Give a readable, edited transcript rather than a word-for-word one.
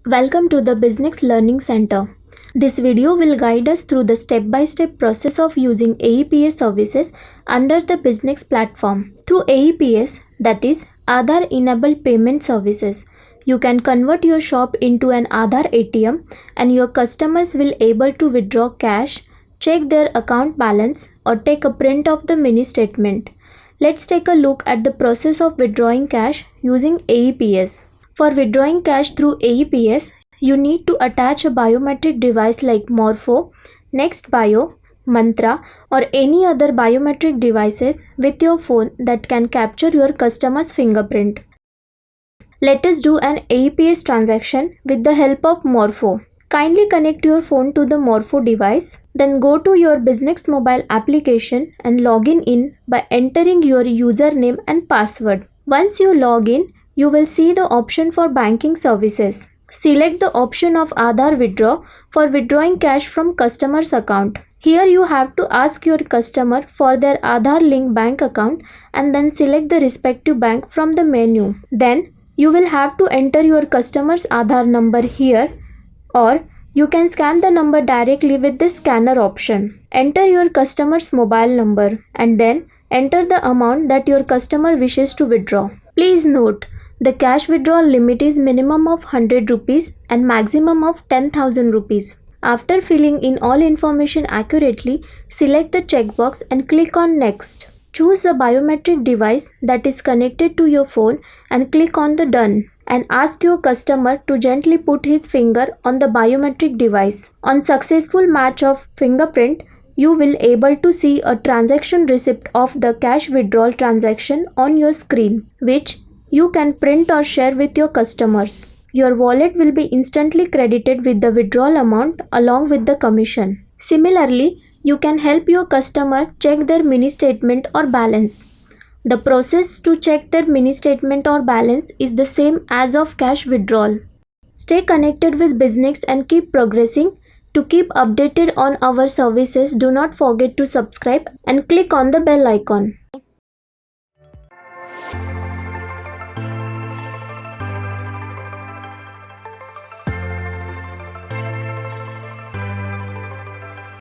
Welcome to the Biznext Learning Center. This video will guide us through the step-by-step process of using AEPS services under the Biznext platform. Through AEPS, that is Aadhaar Enabled Payment Services, you can convert your shop into an Aadhaar ATM and your customers will able to withdraw cash, check their account balance or take a print of the mini statement. Let's take a look at the process of withdrawing cash using AEPS. For withdrawing cash through AEPS, you need to attach a biometric device like Morpho, NextBio, Mantra or any other biometric devices with your phone that can capture your customer's fingerprint. Let us do an AEPS transaction with the help of Morpho. Kindly connect your phone to the Morpho device, then go to your Biznext mobile application and log in by entering your username and password. Once you log in, you will see the option for banking services. Select the option of Aadhaar Withdraw for withdrawing cash from customer's account. Here you have to ask your customer for their Aadhaar linked bank account and then select the respective bank from the menu. Then you will have to enter your customer's Aadhaar number here, or you can scan the number directly with the scanner option. Enter your customer's mobile number and then enter the amount that your customer wishes to withdraw. Please note, the cash withdrawal limit is minimum of 100 rupees and maximum of 10,000 rupees. After filling in all information accurately, select the checkbox and click on Next. Choose a biometric device that is connected to your phone and click on the Done and ask your customer to gently put his finger on the biometric device. On successful match of fingerprint, you will able to see a transaction receipt of the cash withdrawal transaction on your screen, which you can print or share with your customers. Your wallet will be instantly credited with the withdrawal amount along with the commission. Similarly, you can help your customer check their mini statement or balance. The process to check their mini statement or balance is the same as of cash withdrawal. Stay connected with Biznext and keep progressing. To keep updated on our services, do not forget to subscribe and click on the bell icon.